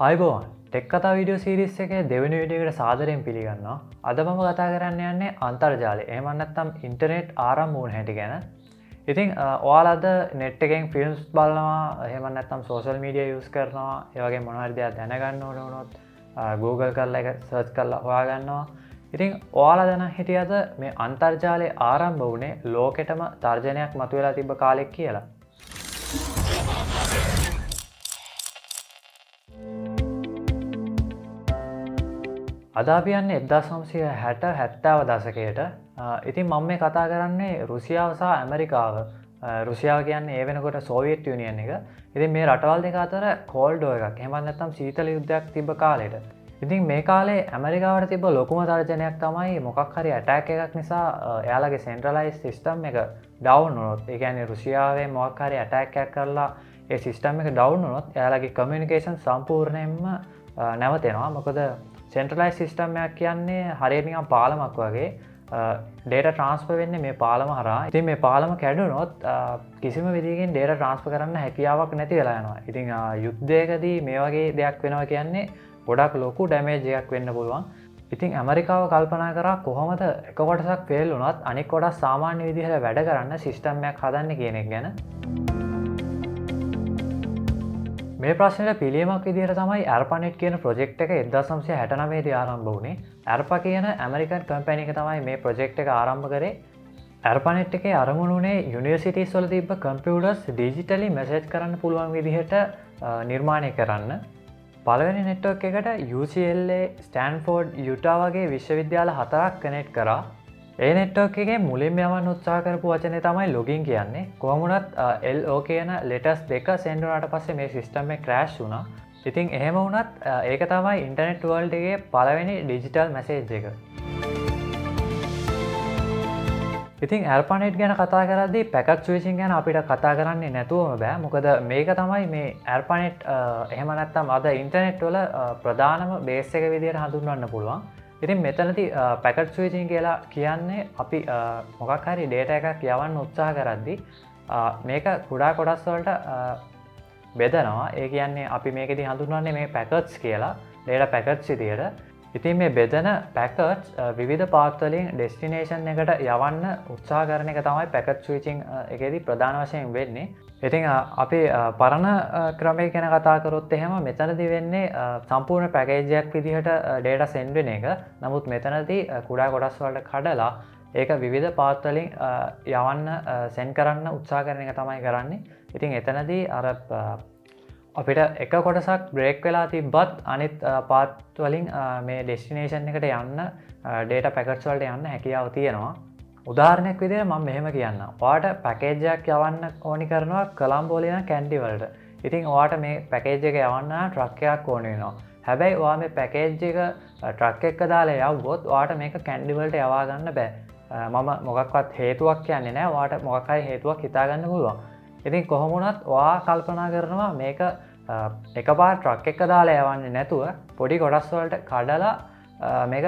අයිබෝන් ටෙක් කතා video series එකේ දෙවනි වීඩියෝකට සාදරයෙන් පිළිගන්නවා. අද මම කතා කරන්න යන්නේ අන්තර්ජාලය. එහෙම නැත්නම් ඉන්ටර්නෙට් ආරම්භ වුණ හැටි ගැන. ඉතින් ඔයාලද නෙට් එකෙන් ෆිල්ම්ස් බලනවා, එහෙම නැත්නම් සෝෂල් මීඩියා යූස් කරනවා, ඒ වගේ මොනවා හරි දෙයක් දැනගන්න ඕන වුණොත් Google කරලා ඒක සර්ච් කරලා හොයාගන්නවා. ඉතින් ඔයාලා දැන හිටියද මේ අන්තර්ජාලය ආරම්භ වුණේ ලෝකෙටම තර්ජනයක් මතුවලා තිබ්බ කාලෙක කියලා? අද අපි යන්නේ 1960-70 දශකයට. ඉතින් මම මේ කතා කරන්නේ රුසියාව සහ ඇමරිකාව. රුසියාව කියන්නේ ඒ වෙනකොට සෝවියට් යුනියන් එක. ඉතින් මේ රටවල් දෙක අතර කෝල්ඩ් වෝර් එකක්. එහෙම නැත්නම් සීතල යුද්ධයක් තිබ්බ කාලෙට. ඉතින් මේ කාලේ ඇමරිකාවට තිබ්බ ලොකුම තර්ජනයක් තමයි මොකක් හරි ඇටැක් එකක් නිසා එයාලගේ සෙන්ට්‍රලයිස් සිස්ටම් එක ඩවුන් වුණොත්. ඒ කියන්නේ රුසියාවේ මොකක් හරි ඇටැක් එකක් කරලා ඒ සිස්ටම් එක ඩවුන් වුණොත් එයාලගේ කමියුනිකේෂන් සම්පූර්ණයෙන්ම නැවතෙනවා. මොකද සෙන්ට්‍රලයිස් සිස්ටම්යක් කියන්නේ හරියට නිකන් පාලමක් වගේ ඩේටා ට්‍රාන්ස්ෆර් වෙන්නේ මේ පාලම හරහා. ඉතින් මේ පාලම කැඩුනොත් කිසිම විදිහකින් ඩේටා ට්‍රාන්ස්ෆර් කරන්න හැකියාවක් නැති වෙලා යනවා. ඉතින් යුද්ධයකදී මේ වගේ දෙයක් වෙනවා කියන්නේ ගොඩක් ලොකු ඩැමේජ් එකක් වෙන්න පුළුවන්. ඉතින් ඇමරිකාව කල්පනා කරා කොහොමද එක කොටසක් ෆේල් වුණත් අනෙක් කොටස් සාමාන්‍ය විදිහට වැඩ කරන්න සිස්ටම් එකක් හදන්න කියන එක ගැන. මේ ප්‍රශ්නයට පිළියමක් විදිහට තමයි ARPANET කියන ප්‍රොජෙක්ට් එක 1969 දී ආරම්භ වුණේ. ARPA කියන ඇමරිකන් කම්පැනි එක තමයි මේ ප්‍රොජෙක්ට් එක ආරම්භ කරේ. ARPANET එකේ අරමුණ උනේ යුනිවර්සිටිස් වල තිබ්බ කම්පියුටර්ස් ඩිජිටලි මෙසේජ් කරන්න පුළුවන් විදිහට නිර්මාණය කරන්න. පළවෙනි නෙට්වර්ක් එකට UCLA, ස්ටැන්ෆෝඩ්, යුටා වගේ විශ්වවිද්‍යාල 4ක් කනෙක්ට් කරා. ඒ නෙට්වර්ක් එකේ මුලින්ම යවන්න උත්සාහ කරපු වචනේ තමයි ලොගින් කියන්නේ. කොහොම වුණත් LO කියන ලෙටර්ස් දෙක සෙන්ඩ් වුණාට පස්සේ මේ සිස්ටම් එක ක්‍රෑෂ් වුණා. ඉතින් එහෙම වුණත් ඒක තමයි ඉන්ටර්නෙට් වර්ල්ඩ් එකේ පළවෙනි ඩිජිටල් මෙසේජ් එක. ඉතින් ARPANET ගැන කතා කරද්දී පැකට් ස්විචින් ගැන අපිට කතා කරන්නේ නැතුවම බෑ. මොකද මේක තමයි මේ ARPANET එහෙම නැත්නම් අද ඉන්ටර්නෙට් වල ප්‍රධානම බේස් එක විදිහට හඳුන්වන්න පුළුවන්. ඉතින් මෙතනදී පැකට් ස්විචින් කියලා කියන්නේ අපි මොකක් හරි ඩේටා එකක් යවන්න උත්සාහ කරද්දී මේක කුඩා කොටස් වලට බෙදනවා. ඒ කියන්නේ අපි මේකෙදී හඳුන්වන්නේ මේ පැකට්ස් කියලා, ඩේටා පැකට්ස් විදියට. ඉතින් මේ බෙදන පැකට්ස් විවිධ පාත් වලින් ඩෙස්ටිනේෂන් එකට යවන්න උත්සාහ කරන එක තමයි පැකට් ස්විචින් එකේදී ප්‍රධාන වශයෙන් වෙන්නේ. ඉතින් අපි පරණ ක්‍රමය ගැන කතා කරොත් එහෙම මෙතනදී වෙන්නේ සම්පූර්ණ පැකේජ් එකක් විදිහට ඩේටා සෙන්ඩ් වෙන එක. නමුත් මෙතනදී කුඩා කොටස් වලට කඩලා ඒක විවිධ පාත් වලින් යවන්න සෙන්ඩ් කරන්න උත්සාහ කරන එක තමයි කරන්නේ. ඉතින් එතනදී අර අපිට එක කොටසක් බ්‍රේක් වෙලා තිබ්බත් අනිත් පාත් වලින් මේ ඩෙස්ටිනේෂන් එකට යන්න ඩේටා පැකට්ස් වලට යන්න හැකියාව තියෙනවා. උදාහරණයක් විදිහට මම මෙහෙම කියන්නම්. ඔයාලට පැකේජ් එකක් යවන්න ඕනි කරනවා කොලම්බෝ වල ඉඳන් කැන්ඩි වලට. ඉතින් ඔයාලට මේ පැකේජ් එක යවන්න නම් ට්‍රක් එකක් ඕන වෙනවා. හැබැයි ඔයා මේ පැකේජ් එක ට්‍රක් එක දාලා යවුවොත් ඔයාලට මේක කැන්ඩි වලට යවා ගන්න බෑ. මම මොකක්වත් හේතුවක් කියන්නේ නැහැ. ඔයාලට මොකක් හරි හේතුවක් හිතා ගන්න පුළුවන්. ඉතින් කොහොම වුණත් ඔයා කල්පනා කරනවා මේක එකපාර ට්‍රක් එක දාලා යවන්නේ නැතුව පොඩි කොටස් වලට කඩලා මේක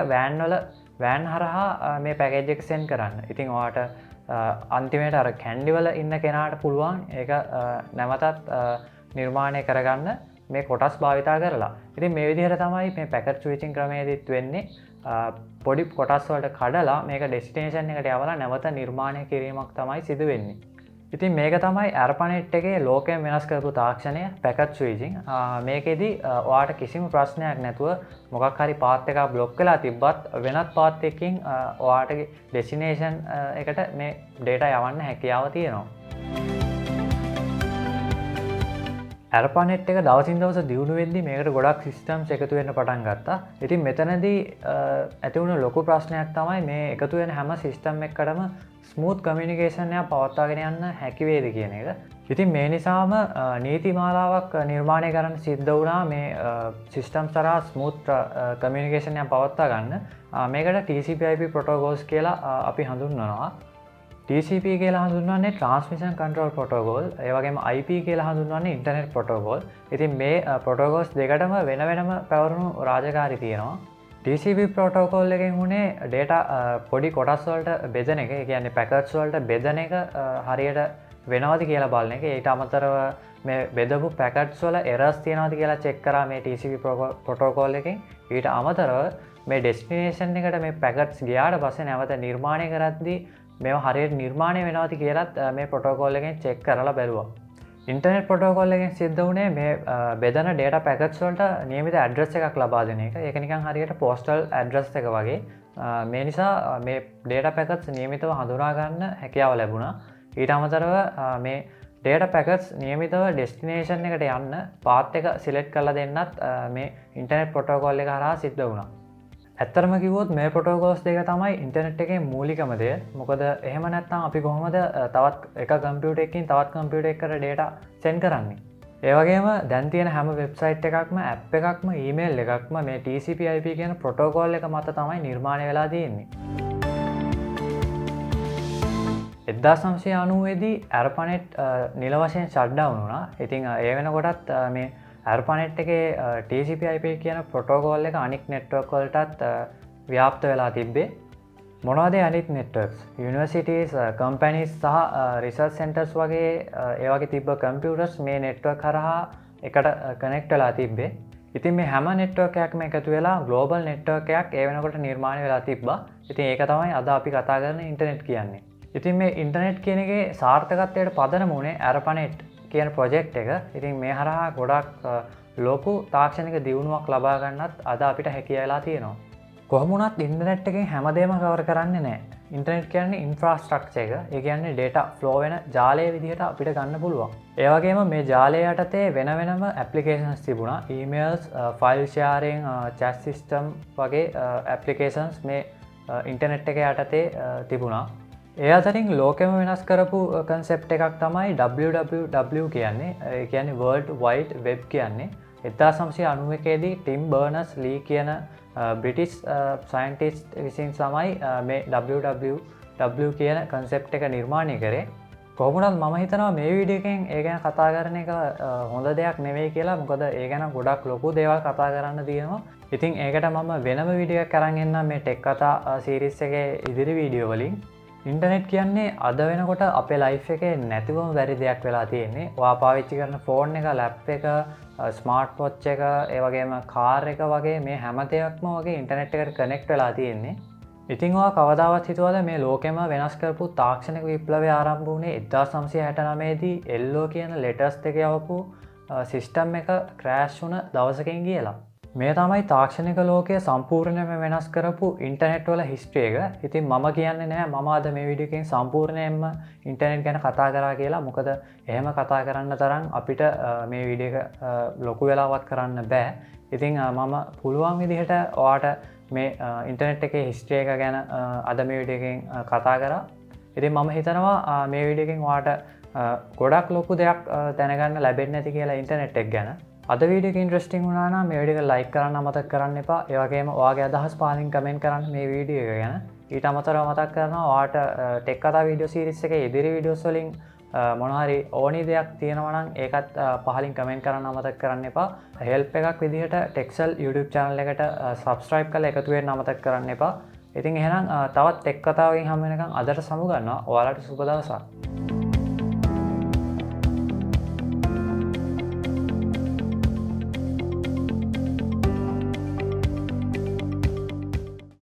වෑන් හරහා මේ පැකේජ් එක සෙන්ඩ් කරන්න. ඉතින් ඔයාලට අන්තිමේට අර කැන්ඩි වල ඉන්න කෙනාට පුළුවන් ඒක නැවතත් නිර්මාණය කරගන්න මේ කොටස් භාවිතා කරලා. ඉතින් මේ විදිහට තමයි මේ පැකට් ස්විචින් ක්‍රමයේදීත් වෙන්නේ. පොඩි කොටස් වලට කඩලා මේක ඩෙස්ටිනේෂන් එකට යවලා නැවත නිර්මාණය කිරීමක් තමයි සිදු වෙන්නේ. ඉතින් මේක තමයි ARPANET එකේ ලෝකයෙන් වෙනස් කරපු තාක්ෂණය පැකට් ස්විචින්. මේකෙදී ඔයාලට කිසිම ප්‍රශ්නයක් නැතුව මොකක් හරි පාත් එකක් බ්ලොක් වෙලා තිබ්බත් වෙනත් පාත් එකකින් ඔයාලට ඩෙස්ටිනේෂන් එකට මේ ඩේටා යවන්න හැකියාව තියෙනවා. ARPANET එක දවසින් දවස දියුණු වෙද්දී මේකට ගොඩක් සිස්ටම්ස් එකතු වෙන්න පටන් ගත්තා. ඉතින් මෙතනදී ඇති වුණ ලොකු ප්‍රශ්නයක් තමයි මේ එකතු වෙන හැම සිස්ටම් එකකටම ස්මූත් කමියුනිකේෂන් එක පවත්වාගෙන යන්න හැකි වේද කියන එක. ඉතින් මේ නිසාම නීති මාලාවක් නිර්මාණය කරන්න සිද්ධ වුණා මේ සිස්ටම්ස් තරහා ස්මූත් කමියුනිකේෂන් එක පවත්වා ගන්න. මේකට TCP/IP ප්‍රොටෝකෝල්ස් කියලා අපි හඳුන්වනවා. TCP කියලා හඳුන්වන්නේ Transmission Control Protocol. ඒ වගේම IP කියලා හඳුන්වන්නේ Internet Protocol. ඉතින් මේ ප්‍රොටෝකෝල්ස් දෙකටම වෙන වෙනම පැවරුණු රාජකාරි තියෙනවා. TCP ප්‍රොටෝකෝල් එකෙන් උනේ ඩේටා පොඩි කොටස් වලට බෙදන එක. ඒ කියන්නේ පැකට්ස් වලට බෙදන එක හරියට වෙනවද කියලා බලන එක. ඊට අමතරව මේ බෙදපු පැකට්ස් වල එරර්ස් තියෙනවද කියලා චෙක් කරා මේ TCP ප්‍රොටෝකෝල් එකෙන්. ඊට අමතරව මේ ඩෙස්ටිනේෂන් එකට මේ පැකට්ස් ගියාට පස්සේ නැවත නිර්මාණය කරද්දී මේවා හරියට නිර්මාණය වෙනවද කියලාත් මේ ප්‍රොටෝකෝල් එකෙන් චෙක් කරලා බැලුවා. ඉන්ටර්නෙට් ප්‍රොටෝකෝල් එකෙන් සිද්ධ වුණේ මේ බෙදන ඩේටා පැකට්ස් වලට නියමිත ඇඩ්‍රස් එකක් ලබා දෙන එක. ඒක නිකන් හරියට පෝස්ටල් ඇඩ්‍රස් එක වගේ. මේ නිසා මේ ඩේටා පැකට්ස් නියමිතව හඳුනා ගන්න හැකියාව ලැබුණා. ඊට අමතරව මේ ඩේටා පැකට්ස් නියමිතව ඩෙස්ටිනේෂන් එකට යන්න පාත් එක සිලෙක්ට් කරලා දෙන්නත් මේ ඉන්ටර්නෙට් ප්‍රොටෝකෝල් එක හරහා සිද්ධ වුණා. ඇත්තරම කිව්වොත් මේ ප්‍රොටෝකෝල්ස් දෙක තමයි ඉන්ටර්නෙට් එකේ මූලිකම දේ. මොකද එහෙම නැත්නම් අපි කොහොමද තවත් එක කම්පියුටර් එකකින් තවත් කම්පියුටර් එකකට data send කරන්නේ? ඒ වගේම දැන් තියෙන හැම වෙබ්සයිට් එකක්ම app එකක්ම email එකක්ම මේ TCP/IP කියන ප්‍රොටෝකෝල් එක මත තමයි නිර්මාණය වෙලා තියෙන්නේ. 1990 දී ARPANET නිල වශයෙන් shut down වුණා. ඉතින් ඒ වෙනකොටත් මේ ARPANET එකේ TCP/IP කියන ප්‍රොටෝකෝල් එක අනික් නෙට්වර්ක් වලටත් ව්‍යාප්ත වෙලා තිබ්බේ. මොනවද අනිත් නෙට්වර්ක්ස්? යුනිවර්සිටීස්, කම්පැනිස් සහ රිසර්ච් සෙන්ටර්ස් වගේ ඒ වගේ තිබ්බ කම්පියුටර්ස් මේ නෙට්වර්ක් හරහා එකට කනෙක්ට් වෙලා තිබ්බේ. ඉතින් මේ හැම නෙට්වර්ක් එකක්ම එකතු වෙලා ග්ලෝබල් නෙට්වර්ක් එකක් ඒ වෙනකොට නිර්මාණය වෙලා තිබ්බා. ඉතින් ඒක තමයි අද අපි කතා කරන ඉන්ටර්නෙට් කියන්නේ. ඉතින් මේ ඉන්ටර්නෙට් කියන එකේ සාර්ථකත්වයට පදනම උනේ ARPANET කියන ප්‍රොජෙක්ට් එක. ඉතින් මේ හරහා ගොඩක් ලොකු තාක්ෂණික දියුණුවක් ලබා ගන්නත් අද අපිට හැකියාව වෙලා තියෙනවා. කොහොම වුණත් ඉන්ටර්නෙට් එකෙන් හැමදේම කවර් කරන්නේ නැහැ. ඉන්ටර්නෙට් කියන්නේ ඉන්ෆ්‍රාස්ට්‍රක්චර් එක. ඒ කියන්නේ data flow වෙන ජාලය විදිහට අපිට ගන්න පුළුවන්. ඒ වගේම මේ ජාලය යටතේ වෙන වෙනම applications තිබුණා. emails, file sharing, chat system වගේ applications මේ ඉන්ටර්නෙට් එක යටතේ තිබුණා. ඒ අතරින් ලෝකෙම වෙනස් කරපු කන්සෙප්ට් එකක් තමයි WWW කියන්නේ. ඒ කියන්නේ World Wide Web කියන්නේ. 1991 දී ටිම් බර්නර්ස්-ලී කියන බ්‍රිටිෂ් සයන්ටිස්ට් විසින් තමයි මේ WWW කියන කන්සෙප්ට් එක නිර්මාණය කරේ. කොහොමුණත් මම හිතනවා මේ වීඩියෝ එකෙන් ඒ ගැන කතා කරන එක හොඳ දෙයක් නෙවෙයි කියලා. මොකද ඒ ගැන ගොඩක් ලොකු දේවල් කතා කරන්න තියෙනවා. ඉතින් ඒකට මම වෙනම වීඩියෝ එකක් අරන් එන්නම් මේ ටෙක් කතා සීරීස් එකේ ඉදිරි වීඩියෝ වලින්. ඉන්ටර්නෙට් කියන්නේ අද වෙනකොට අපේ ලයිෆ් එකේ නැතිවම බැරි දෙයක් වෙලා තියෙන්නේ. ඔයා පාවිච්චි කරන ෆෝන් එක, ලැප් එක, ස්මාර්ට් වොච් එක, ඒ වගේම කාර් එක වගේ මේ හැම දෙයක්ම වගේ ඉන්ටර්නෙට් එකට කනෙක්ට් වෙලා තියෙන්නේ. ඉතින් ඔයා කවදාවත් හිතුවද මේ ලෝකෙම වෙනස් කරපු තාක්ෂණික විප්ලවය ආරම්භ වුණේ 1969 දී එල්ලෝ කියන ලෙටර්ස් දෙක යවපු සිස්ටම් එක ක්‍රෑෂ් වුණ දවසකින් කියලා. මේ තමයි තාක්ෂණික ලෝකය සම්පූර්ණයෙන්ම වෙනස් කරපු ඉන්ටර්නෙට් වල හිස්ටරි එක. ඉතින් මම කියන්නේ නෑ මම අද මේ වීඩියෝ එකෙන් සම්පූර්ණයෙන්ම ඉන්ටර්නෙට් ගැන කතා කරා කියලා. මොකද එහෙම කතා කරන්න තරම් අපිට මේ වීඩියෝ එක ලොකු වෙලාවක් කරන්න බෑ. ඉතින් මම පුළුවන් විදිහට ඔයාට මේ ඉන්ටර්නෙට් එකේ හිස්ටරි එක ගැන අද මේ වීඩියෝ එකෙන් කතා කරා. ඉතින් මම හිතනවා මේ වීඩියෝ එකෙන් ඔයාට ගොඩක් ලොකු දෙයක් දැනගන්න ලැබෙන්නේ නැති කියලා ඉන්ටර්නෙට් එක ගැන. අද වීඩියෝ එක ඉන්ට්‍රස්ටිං වුණා නම් මේ වීඩියෝ එක ලයික් කරන්න අමතක කරන්න එපා. ඒ වගේම ඔයාගේ අදහස් පහලින් කමෙන්ට් කරන්න මේ වීඩියෝ එක ගැන. ඊට අමතරව මතක් කරනවා ඔයාට ටෙක් කතා වීඩියෝ සීරීස් එකේ ඉදිරි වීඩියෝස් වලින් මොනවා හරි ඕනි දෙයක් තියෙනවා නම් ඒකත් පහලින් කමෙන්ට් කරන්න අමතක කරන්න එපා. හෙල්ප් එකක් විදිහට ටෙක්සල් YouTube channel එකට subscribe කරලා එකතු වෙන්න අමතක කරන්න එපා. ඉතින් එහෙනම් තවත් ටෙක් කතාවකින් හම්බ වෙනකන් අදට සමු ගන්නවා. ඔයාලට සුබ දවසක්.